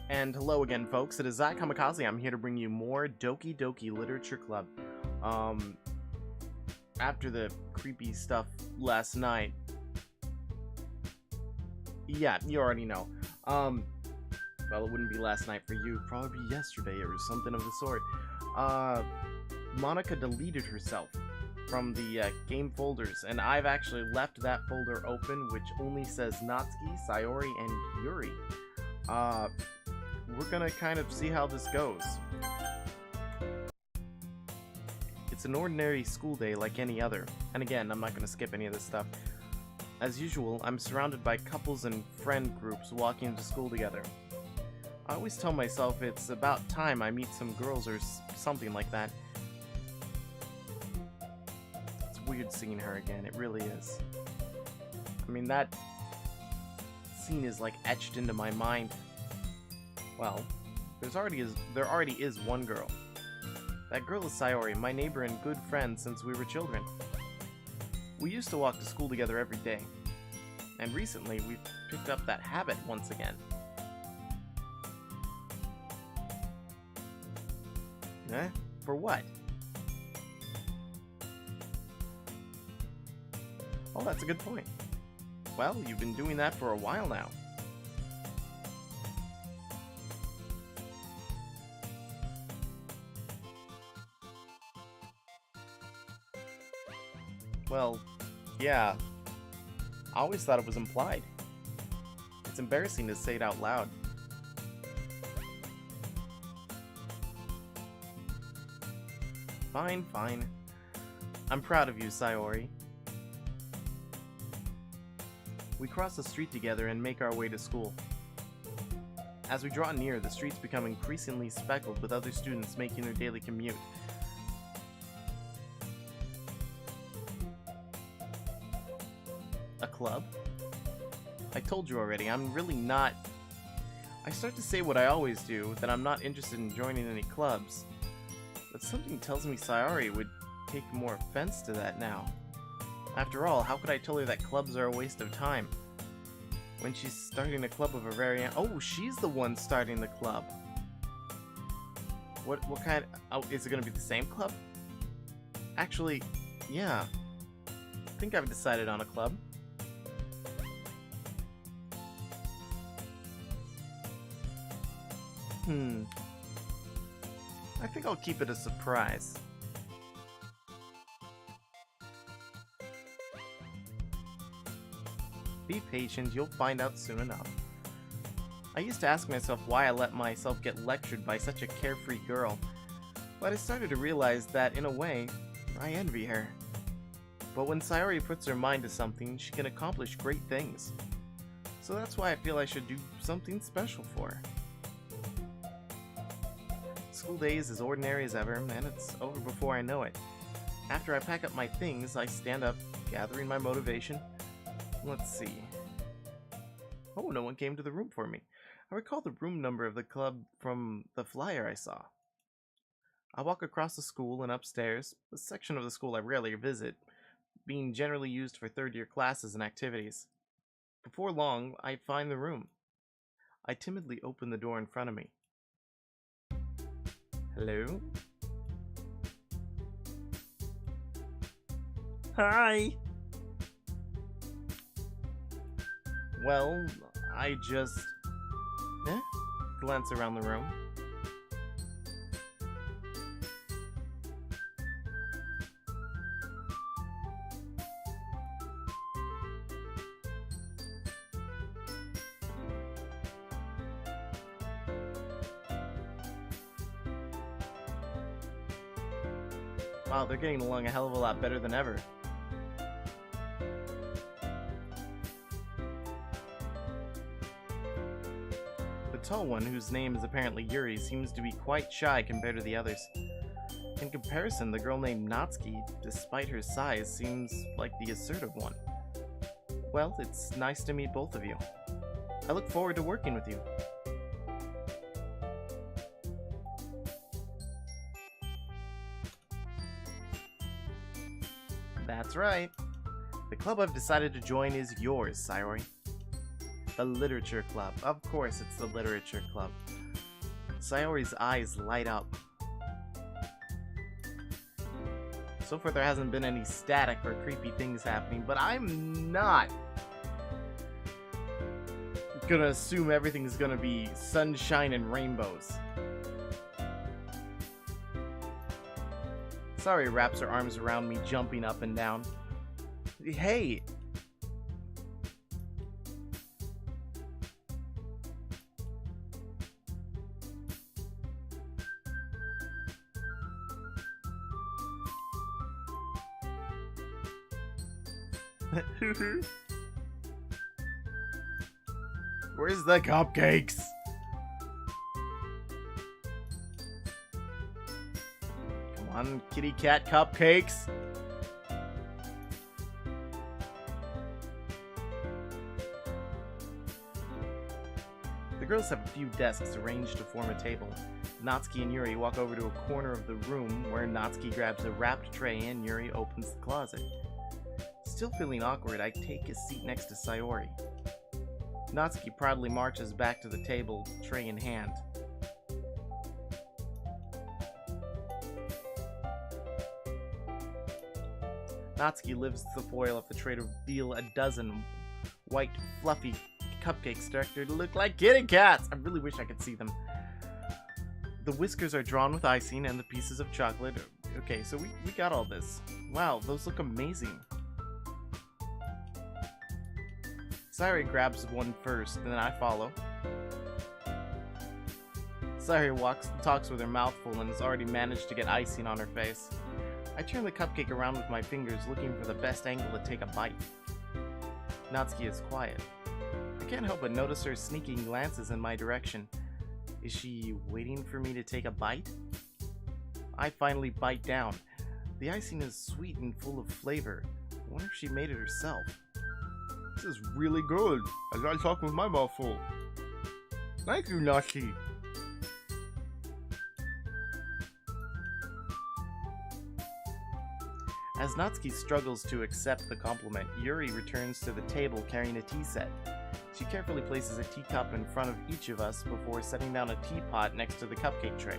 And hello again, folks. It is I, Kamikaze. I'm here to bring you more Doki Doki Literature Club. After the creepy stuff last night. Yeah, you already know. Well, it wouldn't be last night for you. Probably be yesterday or something of the sort. Monica deleted herself from the game folders, and I've actually left that folder open, which only says Natsuki, Sayori, and Yuri. We're gonna kind of see how this goes. It's an ordinary school day like any other, and again, I'm not gonna skip any of this stuff. As usual, I'm surrounded by couples and friend groups walking to school together. I always tell myself it's about time I meet some girls or something like that. It's weird seeing her again, it really is. I mean, that scene is like etched into my mind. Well, there already is one girl. That girl is Sayori, my neighbor and good friend since we were children. We used to walk to school together every day, and recently we've picked up that habit once again. Eh? For what? Oh, that's a good point. Well, you've been doing that for a while now. Well, yeah. I always thought it was implied. It's embarrassing to say it out loud. Fine, fine. I'm proud of you, Sayori. We cross the street together and make our way to school. As we draw near, the streets become increasingly speckled with other students making their daily commute. A club? I told you already, I'm really not... I start to say what I always do, that I'm not interested in joining any clubs. But something tells me Sayori would take more offense to that now. After all, how could I tell her that clubs are a waste of time? When she's starting a club of her very own... Oh, she's the one starting the club! What kind... Oh, is it gonna be the same club? Actually, yeah. I think I've decided on a club. I think I'll keep it a surprise. Be patient, you'll find out soon enough. I used to ask myself why I let myself get lectured by such a carefree girl, but I started to realize that, in a way, I envy her. But when Sayori puts her mind to something, she can accomplish great things. So that's why I feel I should do something special for her. School day is as ordinary as ever, and it's over before I know it. After I pack up my things, I stand up, gathering my motivation. Let's see. Oh, no one came to the room for me. I recall the room number of the club from the flyer I saw. I walk across the school and upstairs, a section of the school I rarely visit, being generally used for third-year classes and activities. Before long, I find the room. I timidly open the door in front of me. Hello? Hi! Well, I just... glance around the room. Wow, they're getting along a hell of a lot better than ever. The tall one, whose name is apparently Yuri, seems to be quite shy compared to the others. In comparison, the girl named Natsuki, despite her size, seems like the assertive one. Well, it's nice to meet both of you. I look forward to working with you. That's right. The club I've decided to join is yours, Sayori. The Literature Club. Of course it's the Literature Club. Sayori's eyes light up. So far there hasn't been any static or creepy things happening, but I'm not gonna assume everything's gonna be sunshine and rainbows. Sayori wraps her arms around me, jumping up and down. Hey! Where's the cupcakes? Come on, kitty cat cupcakes. The girls have a few desks arranged to form a table. Natsuki and Yuri walk over to a corner of the room where Natsuki grabs a wrapped tray and Yuri opens the closet. Still feeling awkward, I take a seat next to Sayori. Natsuki proudly marches back to the table, tray in hand. Natsuki lifts the foil off the tray to reveal a dozen white, fluffy cupcakes directed to look like kitty cats! I really wish I could see them. The whiskers are drawn with icing and the pieces of chocolate. Okay, so we got all this. Wow, those look amazing. Sayori grabs one first, and then I follow. Sayori talks with her mouth full and has already managed to get icing on her face. I turn the cupcake around with my fingers, looking for the best angle to take a bite. Natsuki is quiet. I can't help but notice her sneaking glances in my direction. Is she waiting for me to take a bite? I finally bite down. The icing is sweet and full of flavor. I wonder if she made it herself. This is really good. I gotta talk with my mouth full. Thank you, Natsuki. As Natsuki struggles to accept the compliment, Yuri returns to the table carrying a tea set. She carefully places a teacup in front of each of us before setting down a teapot next to the cupcake tray.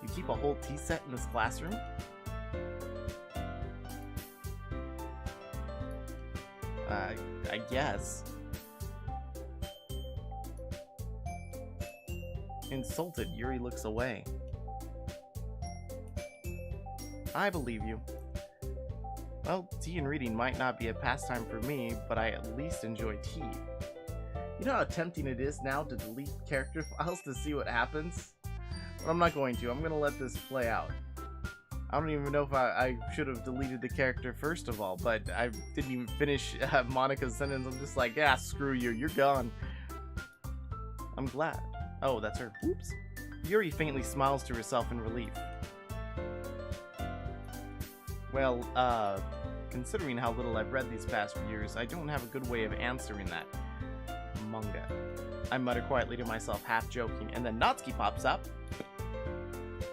You keep a whole tea set in this classroom? I guess. Insulted, Yuri looks away. I believe you. Well, tea and reading might not be a pastime for me, but I at least enjoy tea. You know how tempting it is now to delete character files to see what happens? But I'm not going to. I'm going to let this play out. I don't even know if I should have deleted the character first of all, but I didn't even finish Monika's sentence. I'm just like, yeah, screw you, you're gone. I'm glad. Oh, that's her. Oops. Yuri faintly smiles to herself in relief. Well, considering how little I've read these past few years, I don't have a good way of answering that. Manga. I mutter quietly to myself, half joking, and then Natsuki pops up.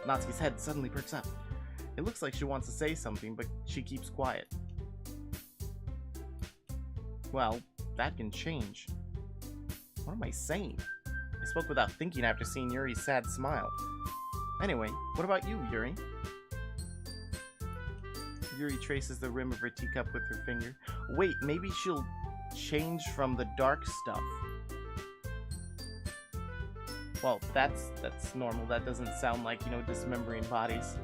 Natsuki's head suddenly perks up. It looks like she wants to say something, but she keeps quiet. Well, that can change. What am I saying? I spoke without thinking after seeing Yuri's sad smile. Anyway, what about you, Yuri? Yuri traces the rim of her teacup with her finger. Wait, maybe she'll change from the dark stuff. Well, that's normal. That doesn't sound like, dismembering bodies.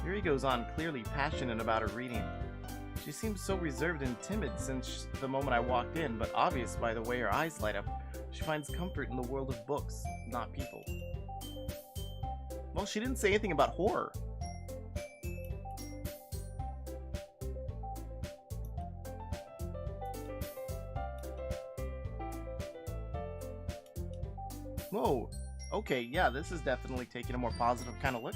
Yuri goes on, clearly passionate about her reading. She seems so reserved and timid since the moment I walked in, but obvious by the way her eyes light up, she finds comfort in the world of books, not people. Well, she didn't say anything about horror. Whoa. Okay, yeah, this is definitely taking a more positive kind of look.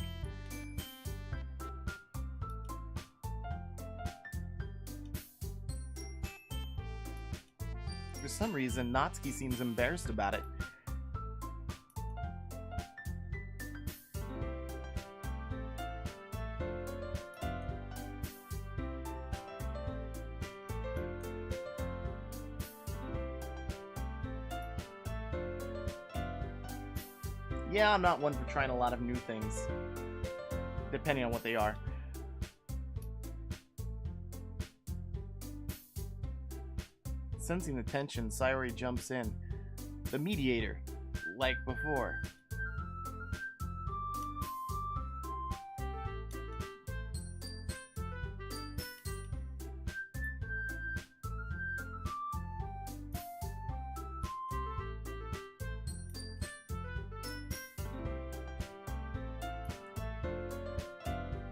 For some reason, Natsuki seems embarrassed about it. Yeah, I'm not one for trying a lot of new things, depending on what they are. Sensing the tension, Sayori jumps in. The mediator, like before.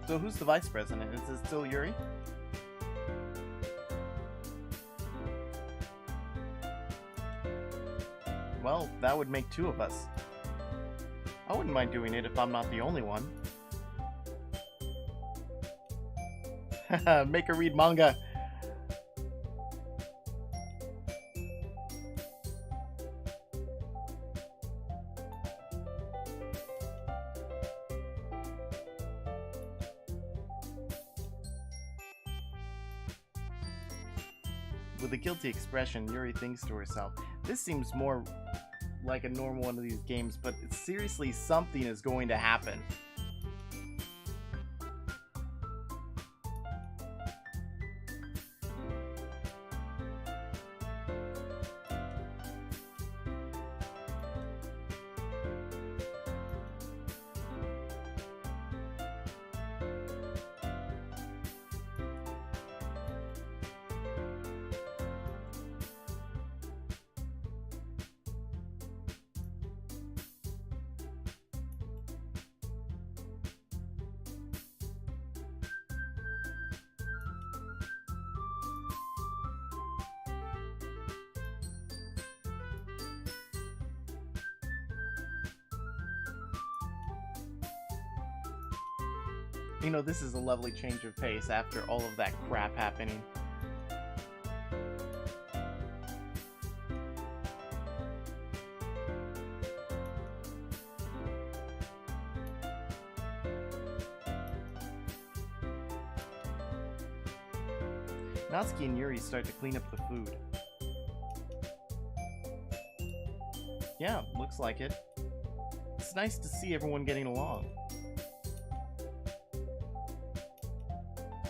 So who's the vice president? Is it still Yuri? Well, that would make two of us. I wouldn't mind doing it if I'm not the only one. Make her read manga. With a guilty expression, Yuri thinks to herself, this seems more like a normal one of these games, but seriously, something is going to happen. You know, this is a lovely change of pace after all of that crap happening. Natsuki and Yuri start to clean up the food. Yeah, looks like it. It's nice to see everyone getting along.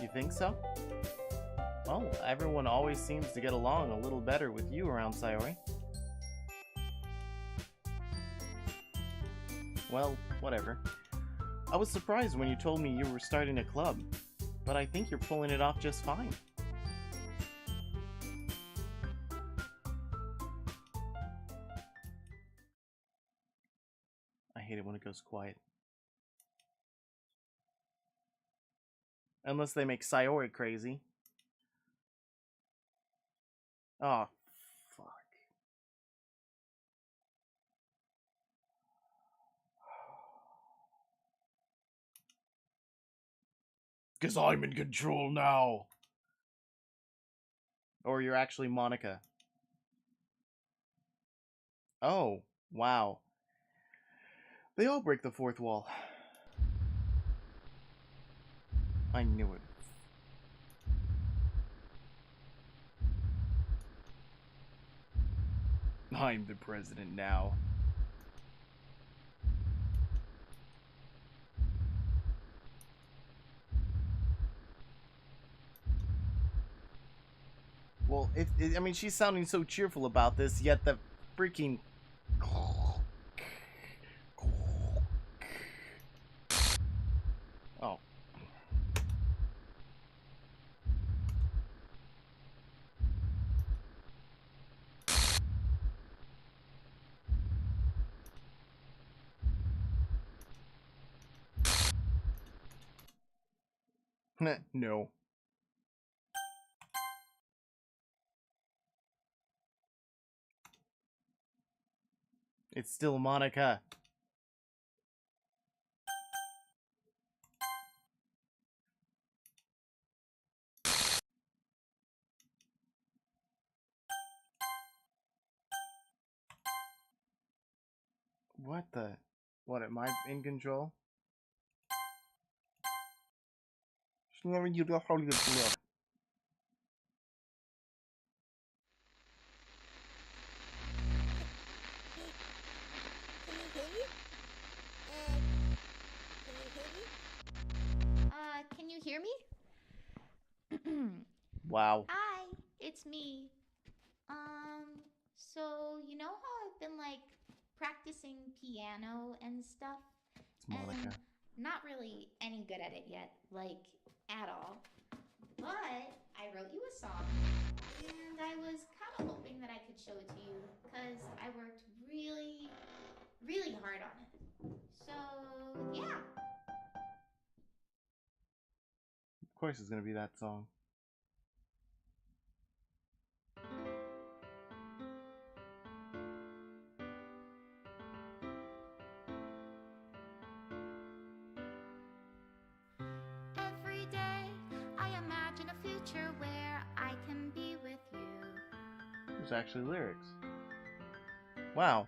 You think so? Well, everyone always seems to get along a little better with you around, Sayori. Well, whatever. I was surprised when you told me you were starting a club, but I think you're pulling it off just fine. I hate it when it goes quiet. Unless they make Sayori crazy. Oh, fuck. 'Cause I'm in control now. Or you're actually Monica. Oh, wow. They all break the fourth wall. I knew it. I'm the president now. Well, I mean, she's sounding so cheerful about this, yet the freaking... Oh. No. It's still Monica. What the... What, am I in control? Wow. Hi, it's me. So you know how I've been like practicing piano and stuff, It's and Monica. not really any good at it yet, like at all. But I wrote you a song, and I was kind of hoping that I could show it to you because I worked really, really hard on it. So yeah. Of course it's gonna be that song. Every day I imagine a future where I can be with you. There's actually lyrics. Wow.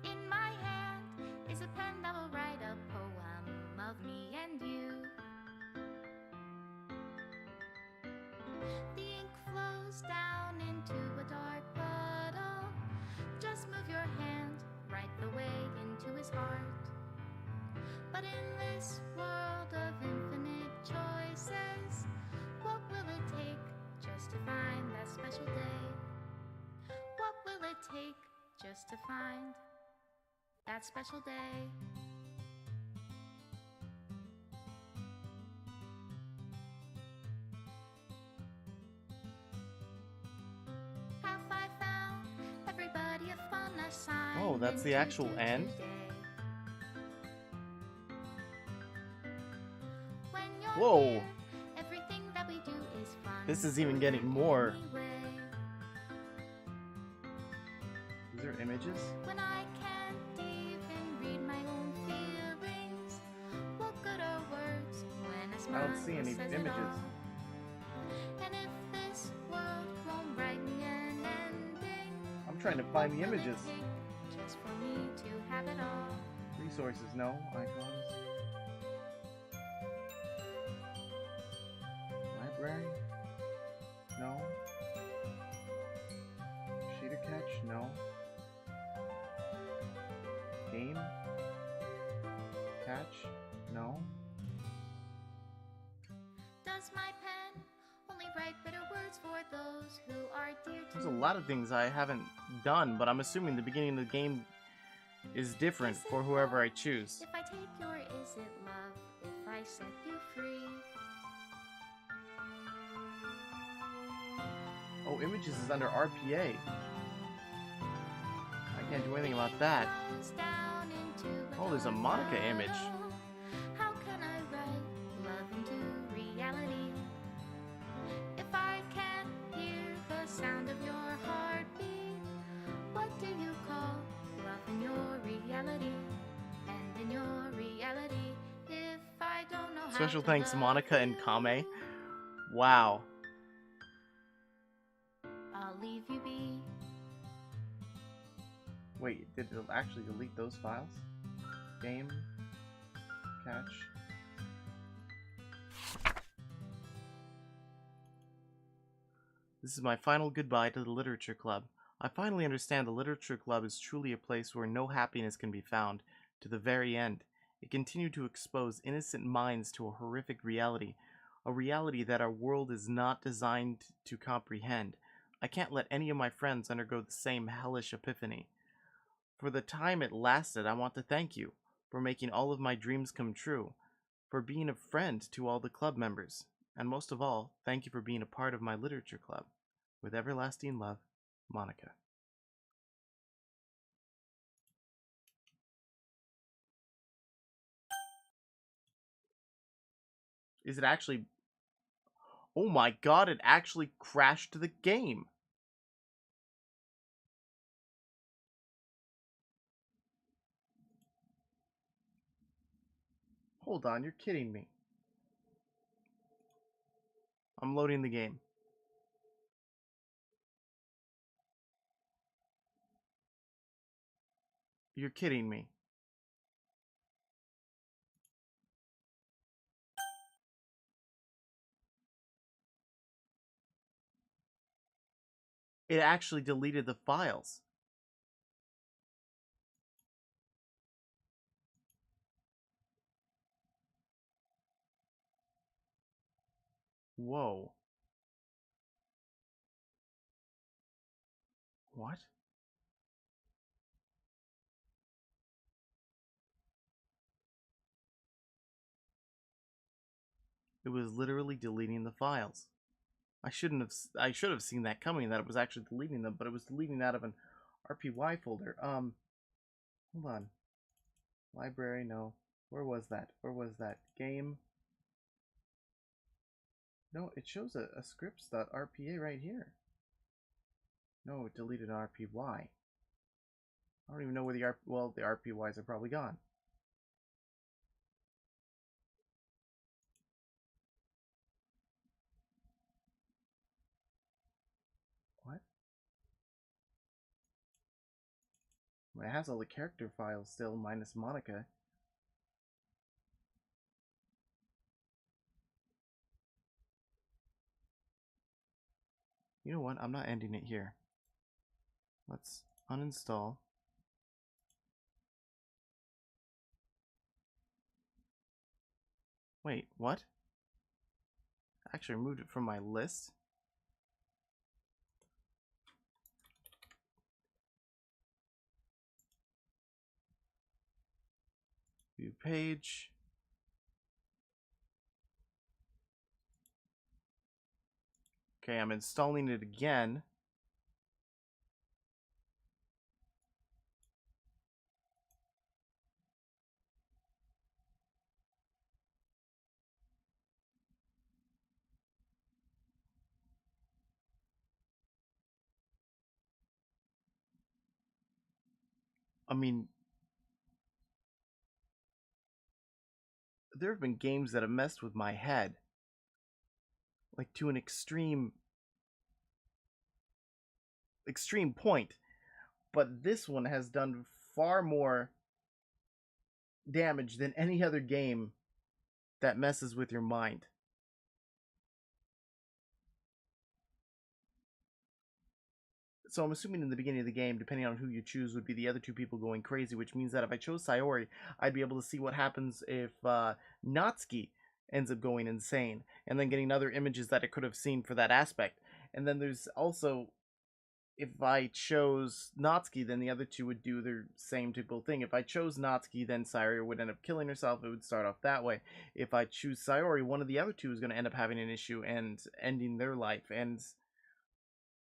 In my hand is a pen that will write a poem of me and you. The ink flows down into a dark puddle. Just move your hand right the way into his heart. But in this world of infinite choices, what will it take just to find that special day? What will it take just to find that special day? Have I found everybody a fun Oh, that's assignment the to actual do end? today? When you're Whoa. here, everything that we do is fun. This is for even you getting more. anyway. Is there images? When I can't even read my own feelings, what good are words when a I smile don't see any says it images. all? And if this world won't write me an ending, I'm trying to what find the will it images. take just for me to have it all? Resources, no. Icons. Library? No. Shader catch? No. Game? Catch? No. Does my pen only write bitter words for those who are dear to There's a lot of things I haven't done, but I'm assuming the beginning of the game is different Is it for whoever I love choose. if I take your is it love if I set you free? Oh, images is under RPA. I can't do anything about that. Oh, there's a Monica image. How can I write love into reality if I can't hear the sound of your heartbeat? What do you call love in your reality? And in your reality, if I don't know how Special to thanks, love Monica and you, Kame. Wow. I'll leave you be. Wait, did it actually delete those files? Game, catch. This is my final goodbye to the Literature Club. I finally understand the Literature Club is truly a place where no happiness can be found, to the very end. It continued to expose innocent minds to a horrific reality, a reality that our world is not designed to comprehend. I can't let any of my friends undergo the same hellish epiphany. For the time it lasted, I want to thank you for making all of my dreams come true, for being a friend to all the club members, and most of all, thank you for being a part of my literature club. With everlasting love, Monica. Is it actually... Oh my god, it actually crashed the game! Hold on, you're kidding me. I'm loading the game. You're kidding me. It actually deleted the files. Whoa. What? It was literally deleting the files. I should have seen that coming, that it was actually deleting them, but it was deleting out of an RPY folder. Hold on. Library, no. Where was that? Where was that? Game. No, it shows a scripts.rpa right here. No, it deleted an RPY. I don't even know where the well, the RPYs are probably gone. What? Well, it has all the character files still, minus Monica. You know what? I'm not ending it here. Let's uninstall. Wait, what? I actually removed it from my list. View page. Okay, I'm installing it again. I mean, there have been games that have messed with my head, like to an extreme point. But this one has done far more damage than any other game that messes with your mind. So I'm assuming in the beginning of the game, depending on who you choose, would be the other two people going crazy, which means that if I chose Sayori, I'd be able to see what happens if Natsuki ends up going insane, and then getting other images that it could have seen for that aspect. And then there's also, if I chose Natsuki, then the other two would do their same typical thing. If I chose Natsuki, then Sayori would end up killing herself. It would start off that way. If I choose Sayori, one of the other two is going to end up having an issue and ending their life. And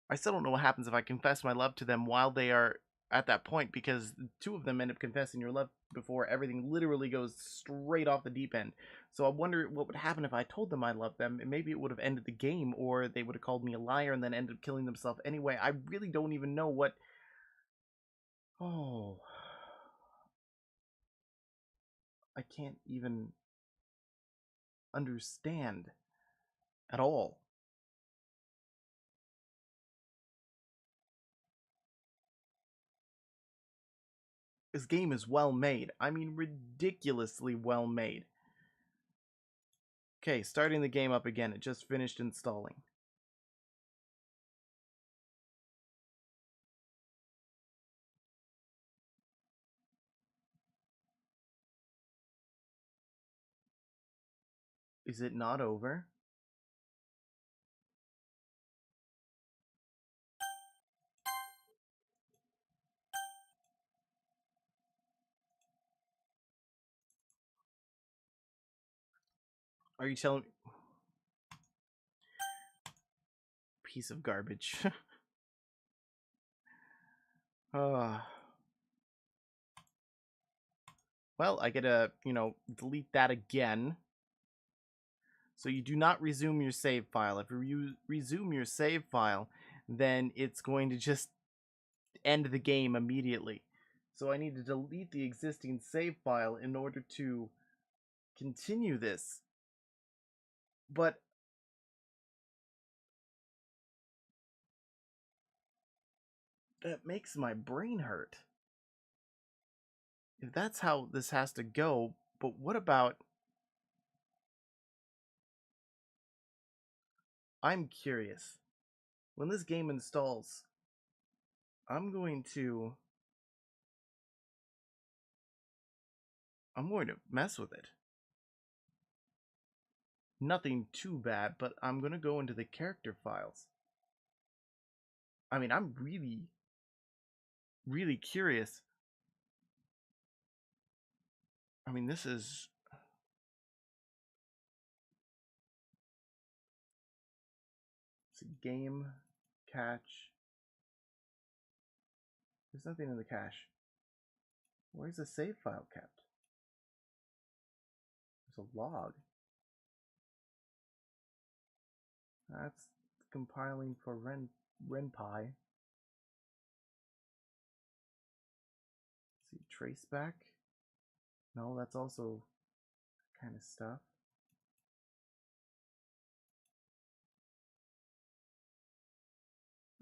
I still don't know what happens if I confess my love to them while they are at that point, because two of them end up confessing your love before everything literally goes straight off the deep end. So I wonder what would happen if I told them I loved them, and maybe it would have ended the game, or they would have called me a liar and then ended up killing themselves anyway. I really don't even know what. Oh. I can't even understand at all. This game is well made. I mean, ridiculously well made. Okay, starting the game up again. It just finished installing. Is it not over? Are you telling me? Piece of garbage. uh, well, I gotta, delete that again. So you do not resume your save file. If you resume your save file, then it's going to just end the game immediately. So I need to delete the existing save file in order to continue this. But that makes my brain hurt. If that's how this has to go, but what about... I'm curious. When this game installs, I'm going to mess with it. Nothing too bad, but I'm going to go into the character files. I mean, I'm really really curious. I mean, this is... It's a game, catch. There's nothing in the cache. Where's the save file kept? There's a log. That's compiling for RenPy. See, traceback. No, that's also kind of stuff.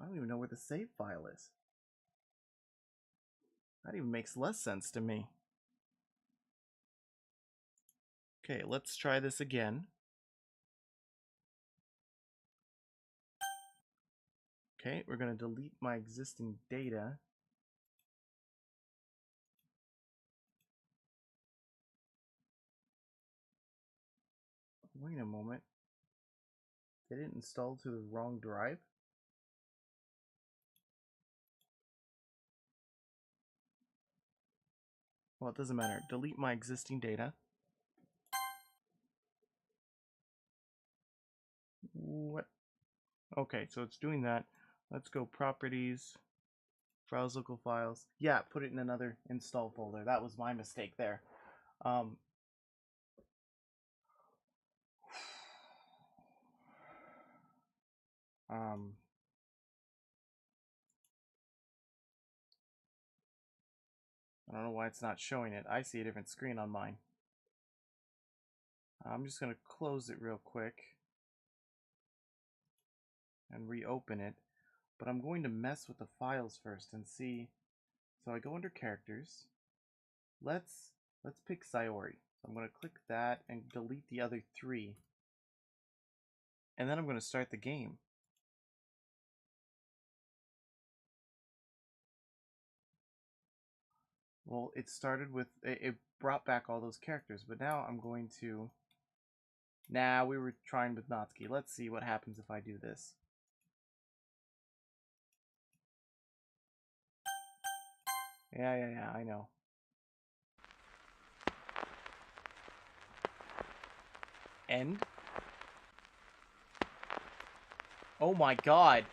I don't even know where the save file is. That even makes less sense to me. Okay, let's try this again. Okay, we're going to delete my existing data. Wait a moment. Did it install to the wrong drive? Well, it doesn't matter. Delete my existing data. What? Okay, so it's doing that. Let's go properties, browse local files. Yeah, put it in another install folder. That was my mistake there. Um, um, I don't know why it's not showing it. I see a different screen on mine. I'm just going to close it real quick and reopen it. But I'm going to mess with the files first and see. So I go under characters. Let's pick Sayori. So I'm going to click that and delete the other three. And then I'm going to start the game. Well, it started with, it brought back all those characters, but now I'm going to, nah, we were trying with Natsuki. Let's see what happens if I do this. Yeah, I know. End? Oh my god.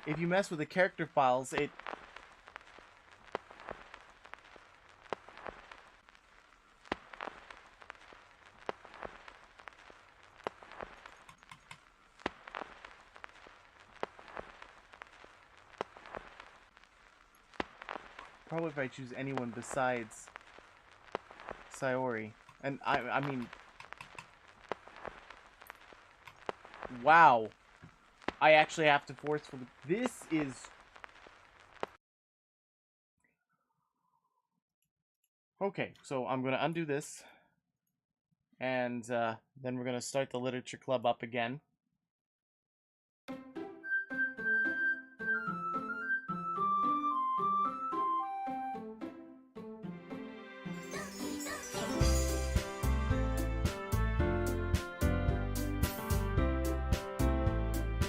If you mess with the character files, it... Probably if I choose anyone besides Sayori. And I mean... Wow. I actually have to forcefully... This is... Okay, so I'm going to undo this. And then we're going to start the literature club up again.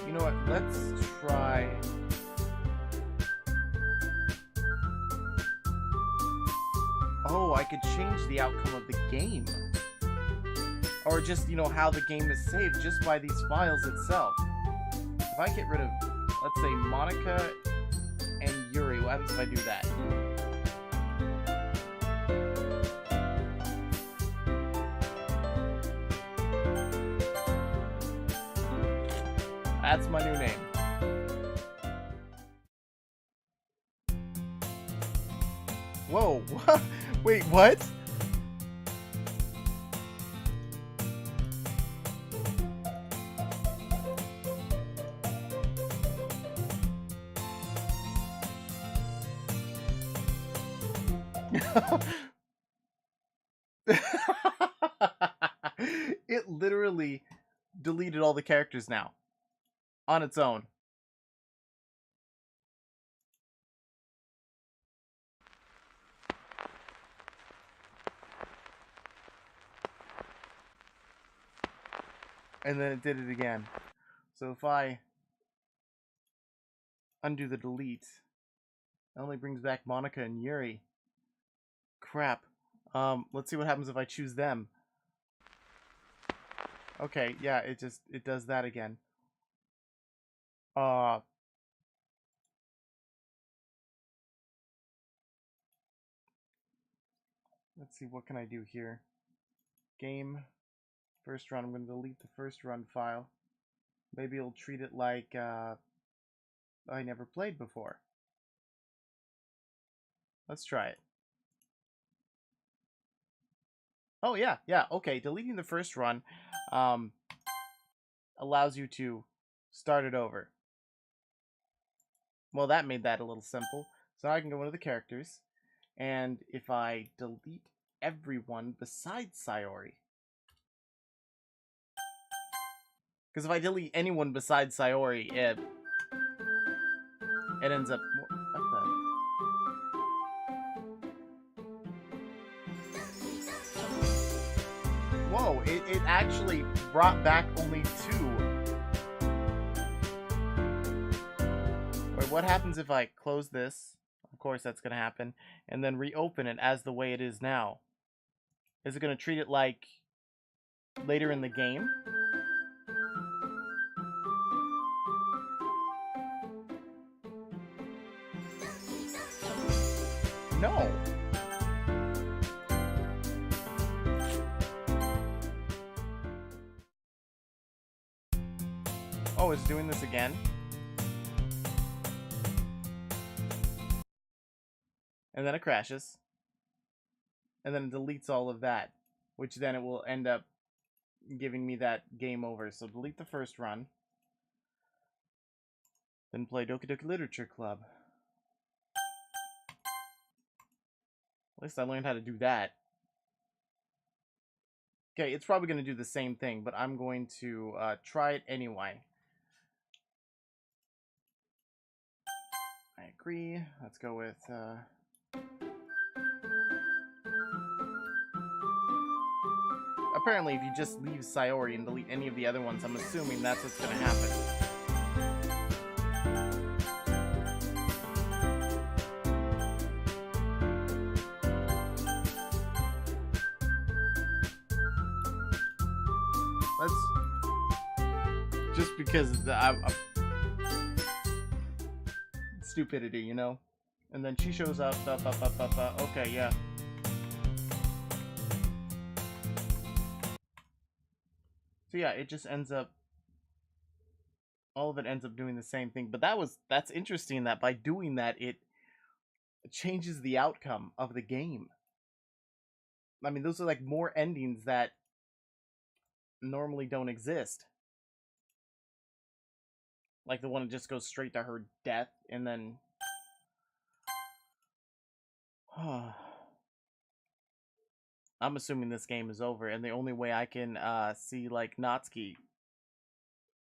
You know what? Let's try... Oh, I could change the outcome of the game. Or just, you know, how the game is saved just by these files itself. If I get rid of, let's say, Monica and Yuri, what happens if I do that? That's my new name. Whoa, wait, what? It literally deleted all the characters now. On its own. And then it did it again. So if I undo the delete, That only brings back Monica and Yuri. Crap. Let's see what happens if I choose them. Okay, yeah, it does that again. Let's see, what can I do here? Game, first run. I'm going to delete the first run file. Maybe it'll treat it like I never played before. Let's try it. Oh, yeah, okay. Deleting the first run allows you to start it over. Well, that made that a little simple. So now I can go into the characters, and if I delete everyone besides Sayori, because if I delete anyone besides Sayori, it ends up... What the... Whoa, it actually brought back only 2. Wait, what happens if I close this? Of course that's going to happen. And then reopen it as the way it is now. Is it going to treat it like later in the game? No. Oh, it's doing this again? And then it crashes. And then it deletes all of that, which then it will end up giving me that game over. So delete the first run. Then play Doki Doki Literature Club. At least I learned how to do that. Okay, it's probably going to do the same thing, but I'm going to try it anyway. I agree. Let's go with... Apparently, if you just leave Sayori and delete any of the other ones, I'm assuming that's what's going to happen. Let's... Just because stupidity, you know? And then she shows up, okay, yeah. So yeah, it just ends up... All of it ends up doing the same thing. But that's interesting that by doing that, it changes the outcome of the game. I mean, those are like more endings that normally don't exist. Like the one that just goes straight to her death and then... I'm assuming this game is over, and the only way I can see like Natsuki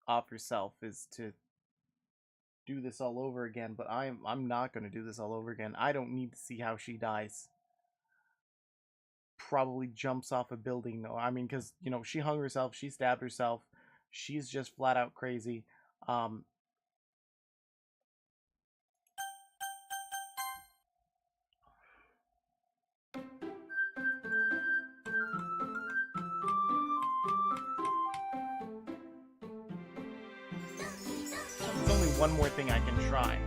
off herself is to do this all over again. But I'm not going to do this all over again. I don't need to see how she dies. Probably jumps off a building. I mean, because you know she hung herself, she stabbed herself. She's just flat out crazy. There's only one more thing I can try.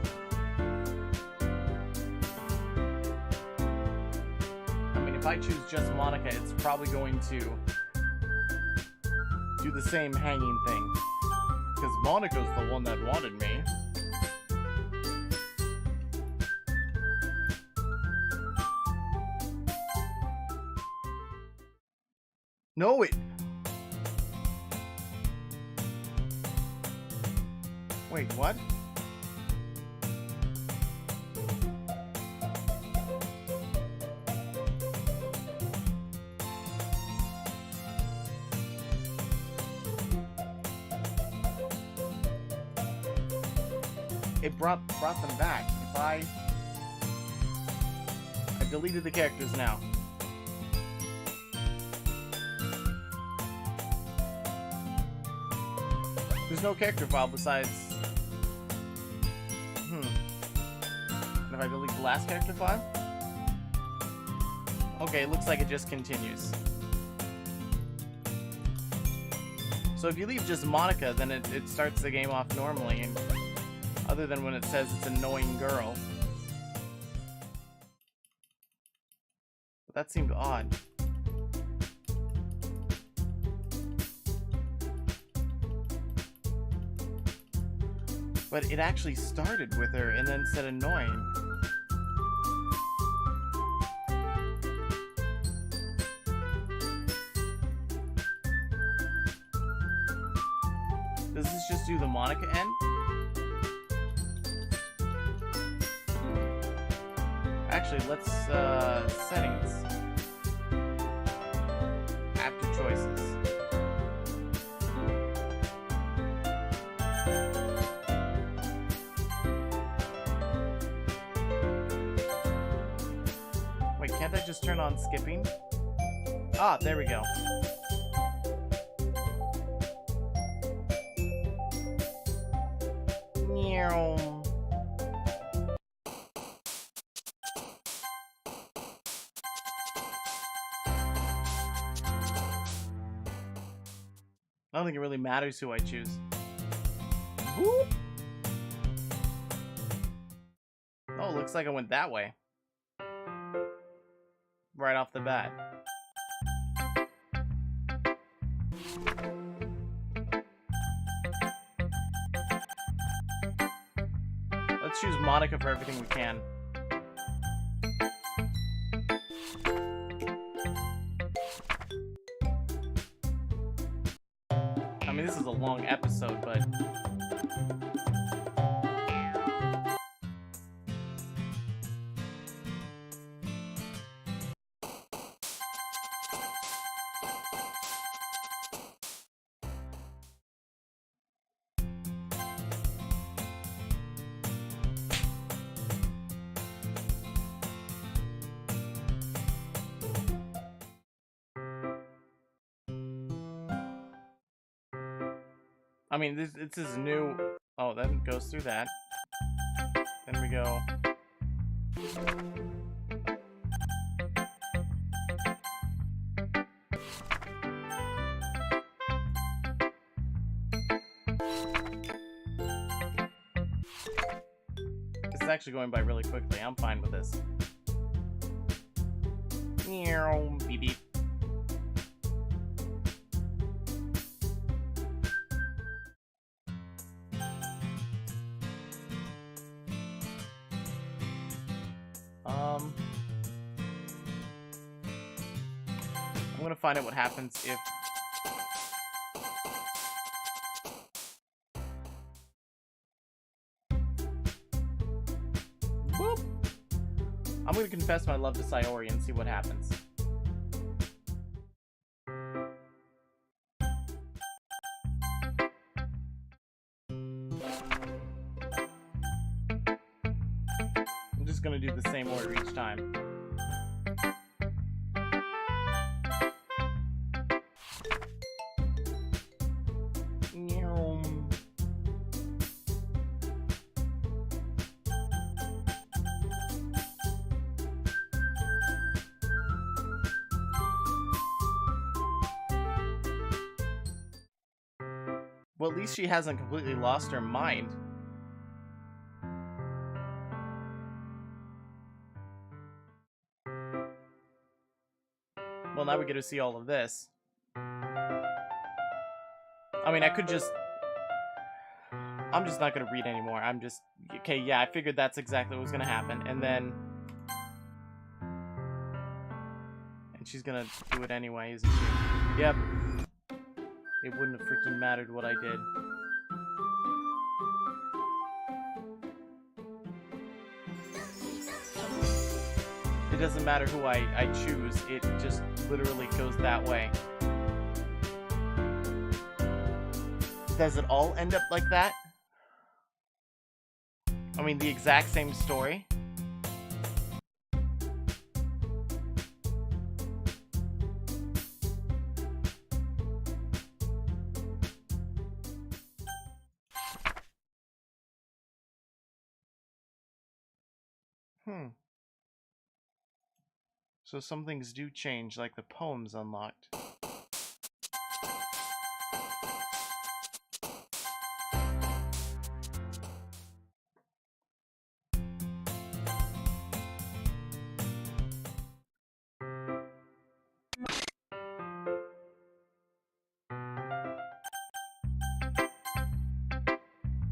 I mean, if I choose just Monica, it's probably going to do the same hanging thing. Because Monica's the one that wanted me. No, it... Wait, what? It brought them back. If I've deleted the characters now. There's no character file besides... If I delete the last character file? Okay, it looks like it just continues. So if you leave just Monica, then it starts the game off normally, and other than when it says it's annoying girl. But that seemed odd. But it actually started with her and then said annoying. Does this just do the Monica end? Actually, let's, settings. After choices. Wait, can't I just turn on skipping? Ah, there we go. I don't think it really matters who I choose. Whoop. Oh, looks like I went that way. Right off the bat. Let's choose Monica for everything we can. I mean, this is a long episode, but... I mean, this is new. Oh, then it goes through that. Then we go. This is actually going by really quickly. I'm fine with this. Beep beep. I'm gonna find out what happens if... Boop! I'm gonna confess my love to Sayori and see what happens. I'm just gonna do the same order each time. Well, at least she hasn't completely lost her mind. Well, now we get to see all of this. I mean, I could just... I'm just not gonna read anymore. I'm just... Okay, yeah, I figured that's exactly what was gonna happen. And then... And she's gonna do it anyway, isn't she? Yep. It wouldn't have freaking mattered what I did. It doesn't matter who I choose, it just literally goes that way. Does it all end up like that? I mean, the exact same story? Hmm. So some things do change, like the poems unlocked.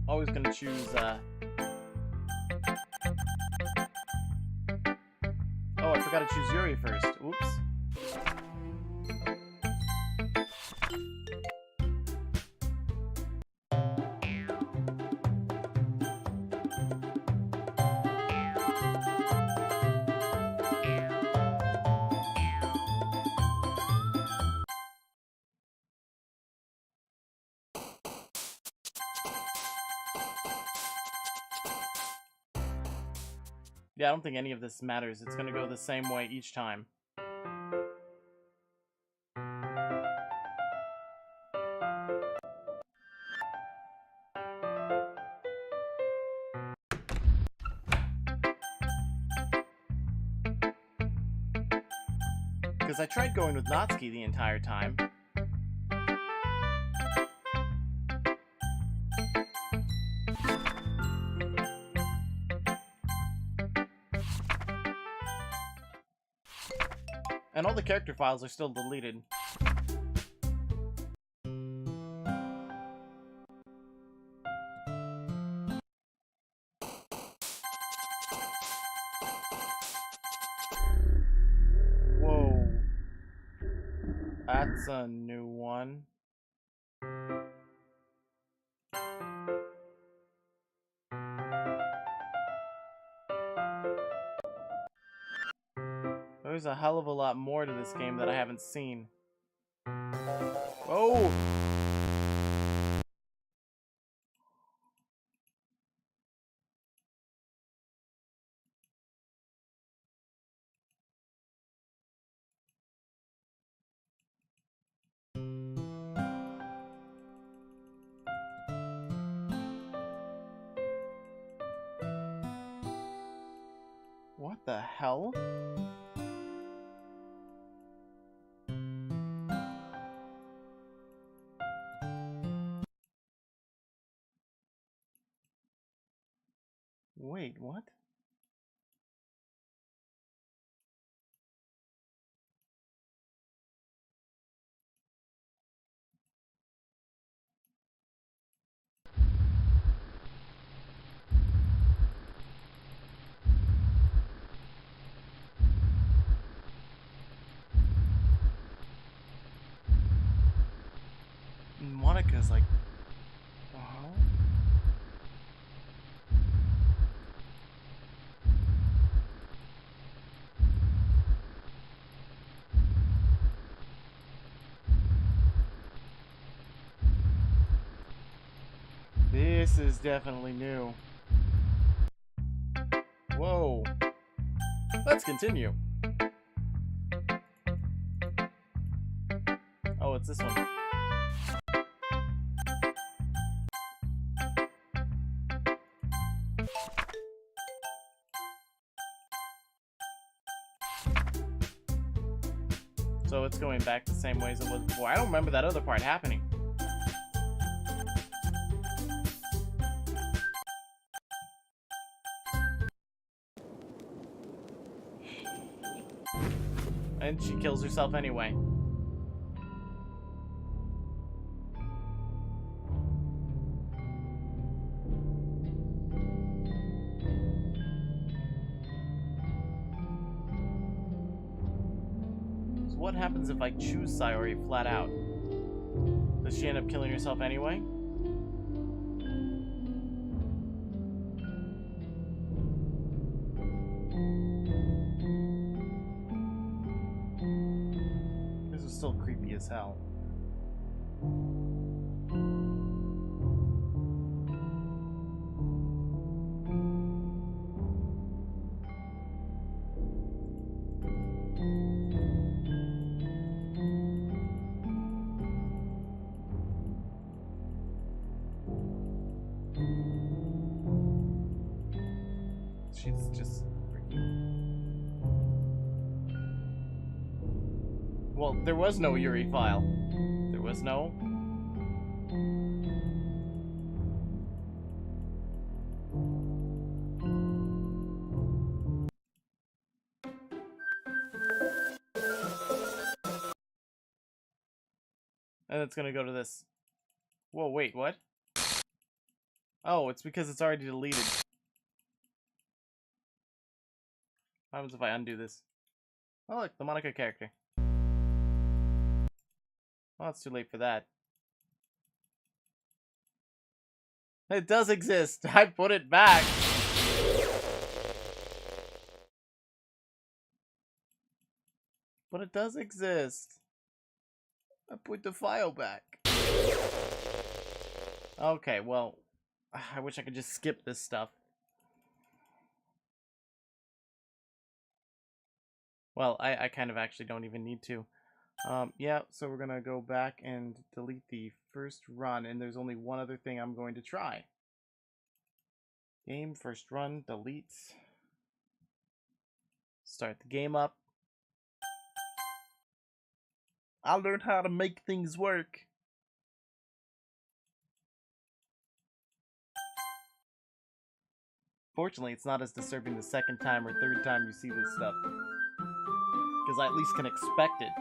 Always gonna choose, Oh, I forgot to choose Yuri first. Oops. Yeah, I don't think any of this matters. It's gonna go the same way each time. Because I tried going with Natsuki the entire time. And all the character files are still deleted. Whoa. That's a new one. There's a hell of a lot more to this game that I haven't seen. Oh! What the hell? Wait, what? Monica's like... This is definitely new. Whoa. Let's continue. Oh, it's this one. So it's going back the same way as it was before. I don't remember that other part happening. And she kills herself anyway. So what happens if I choose Sayori flat out? Does she end up killing herself anyway? This is still creepy as hell. She's just freaking Well, there was no Yuri file. There was no... And it's gonna go to this. Whoa, wait, what? Oh, it's because it's already deleted. What happens if I undo this? Oh, look, the Monica character. Well, it's too late for that. It does exist. I put it back. But it does exist. I put the file back. Okay, well, I wish I could just skip this stuff. Well, I kind of actually don't even need to. Yeah, so we're gonna go back and delete the first run, and there's only one other thing I'm going to try. Game, first run, delete. Start the game up. I learned how to make things work. Fortunately, it's not as disturbing the second time or third time you see this stuff. Because I at least can expect it.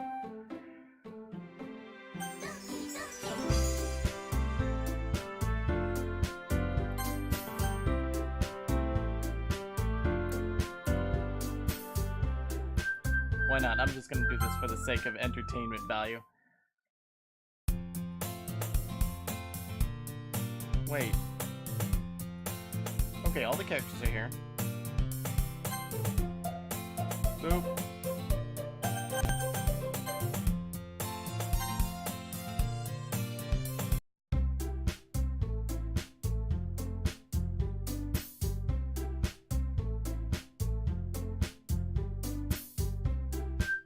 Why not? I'm just gonna do this for the sake of entertainment value. Wait. Okay, all the characters are here. Boop.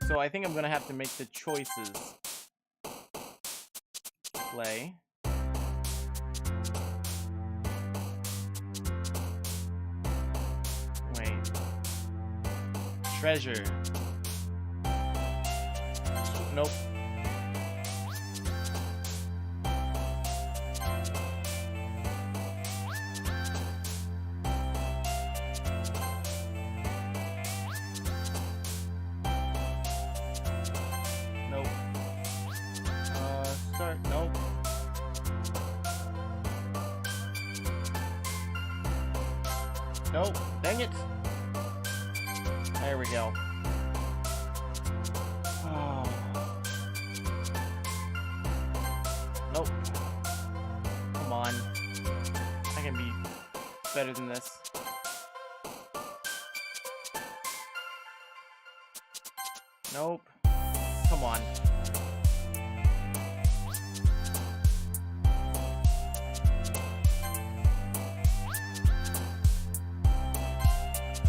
So I think I'm gonna have to make the choices. Play. Wait. Treasure. Nope. Nope. Start. Nope. Nope. Dang it. There we go. Oh. Nope. Come on. I can be better than this. Nope. Come on.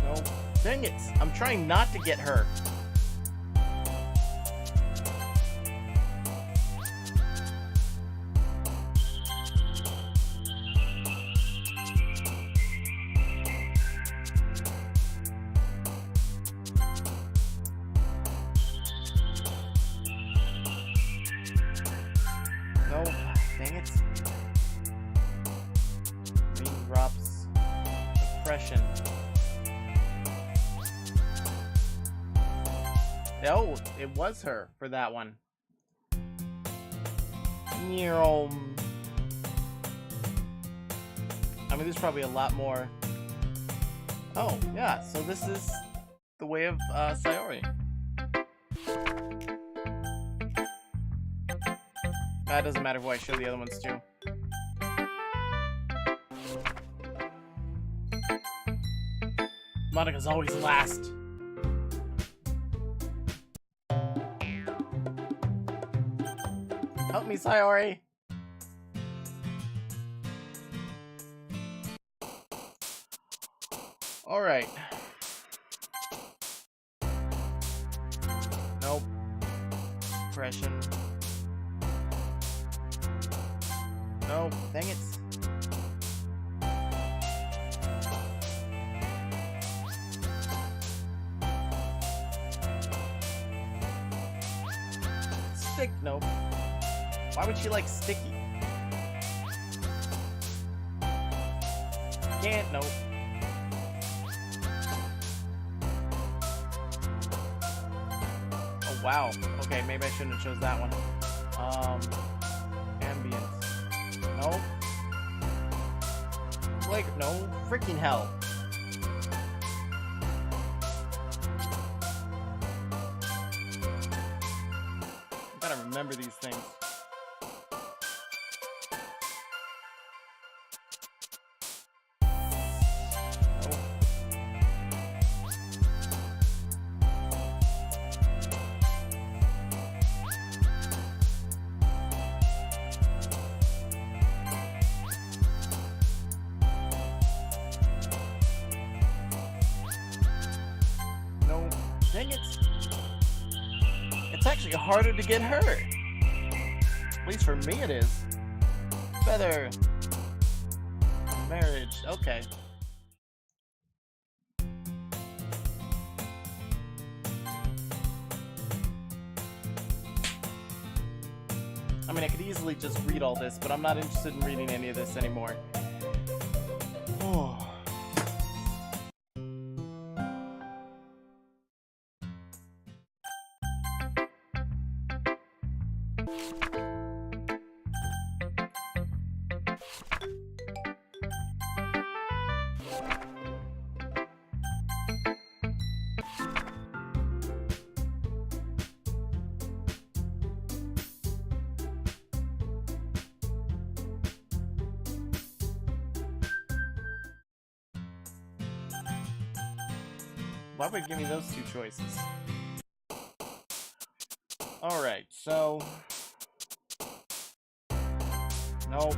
Nope. Dang it. I'm trying not to get her. Nope. Dang it. Raindrops. Depression. Oh, it was her for that one. I mean, there's probably a lot more. Oh, yeah, so this is the way of Sayori. That doesn't matter who I show the other ones to. Monica's always last. Help me, Sayori! Alright. Nope. Depression. Nope. Dang it. stick. Nope. Why would she like sticky? Can't. Nope. Oh wow. Okay, maybe I shouldn't have chose that one. Ambience. Nope. Like no. Freaking hell. I gotta remember these things. No. Dang it. It's actually harder to get hurt. At least for me it is. Feather. Marriage. Okay. I mean, I could easily just read all this, but I'm not interested in reading any of this anymore. Oh. Why would it give me those two choices? Alright, so... Nope.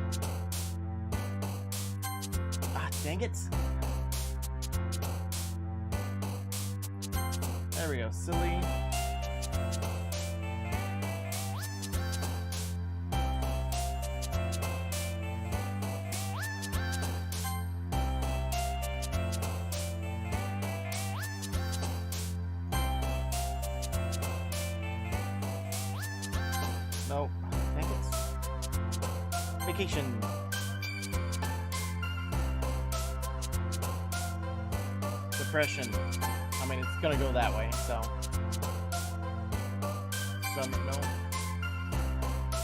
Ah, dang it. There we go, silly. Nope. Dang it. Vacation. Depression. I mean, it's gonna go that way, so. Summer, no.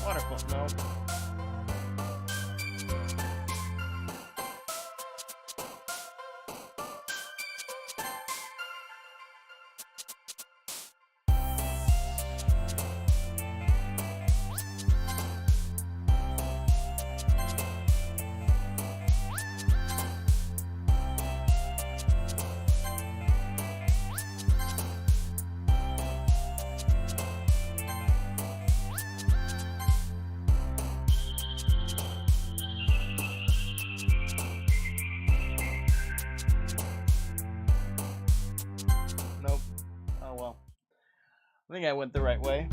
Waterfall, no. Nope. Oh well. I think I went the right way.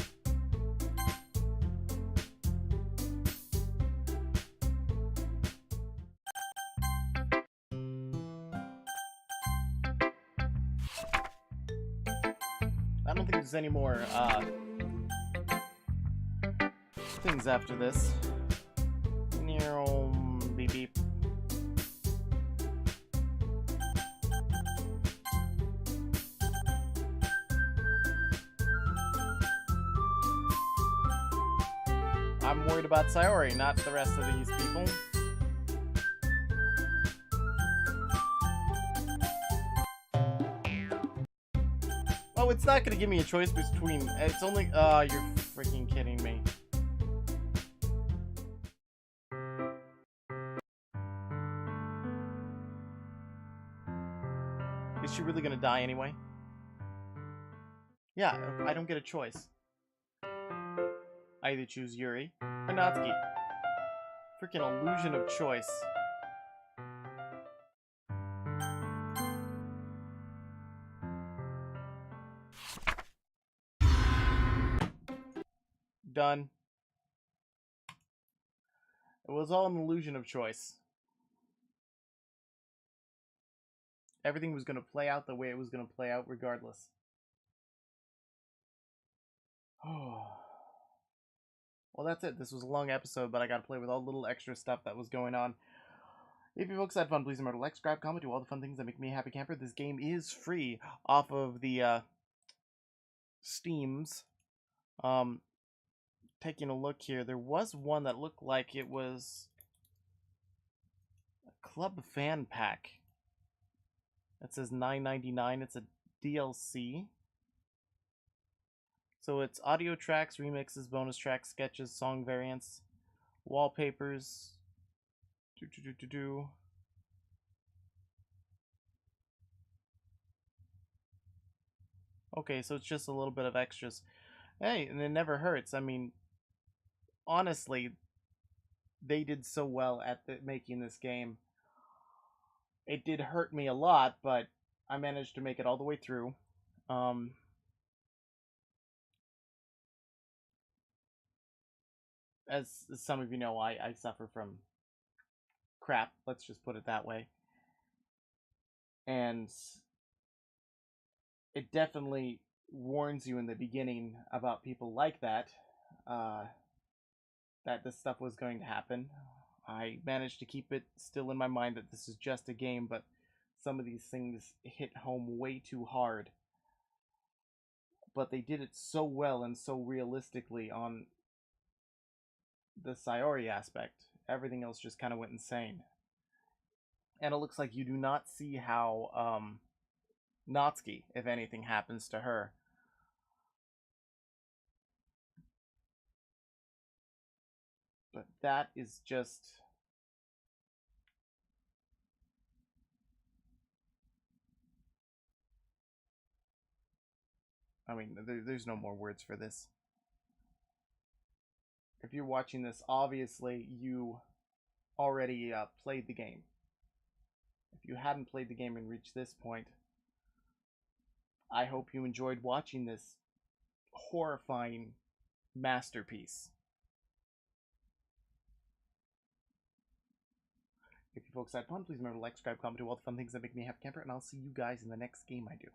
I don't think there's any more things after this. Beep beep. I'm worried about Sayori, not the rest of these people. Oh, it's not gonna give me a choice between. It's only. You're freaking kidding me. Is she really gonna die anyway? Yeah, I don't get a choice. I either choose Yuri or Natsuki. Freaking illusion of choice. Done. It was all an illusion of choice. Everything was going to play out the way it was going to play out regardless. Oh. Well, that's it. This was a long episode, but I got to play with all the little extra stuff that was going on. If you folks had fun, please remember to like, subscribe, comment, do all the fun things that make me a happy camper. This game is free off of the Steams. Taking a look here, there was one that looked like it was a Club Fan Pack. It says $9.99. It's a DLC. So it's audio tracks, remixes, bonus tracks, sketches, song variants, wallpapers. Okay, so it's just a little bit of extras. Hey, and it never hurts. I mean, honestly, they did so well at making this game. It did hurt me a lot, but I managed to make it all the way through. As some of you know, I suffer from crap. Let's just put it that way. And it definitely warns you in the beginning about people like that, that this stuff was going to happen. I managed to keep it still in my mind that this is just a game, but some of these things hit home way too hard. But they did it so well and so realistically on the Sayori aspect. Everything else just kind of went insane. And it looks like you do not see how Natsuki, if anything happens to her. But that is just... I mean, there's no more words for this. If you're watching this, obviously you already played the game. If you hadn't played the game and reached this point, I hope you enjoyed watching this horrifying masterpiece. If you folks had fun, please remember to like, subscribe, comment, do all the fun things that make me a happy camper, and I'll see you guys in the next game I do.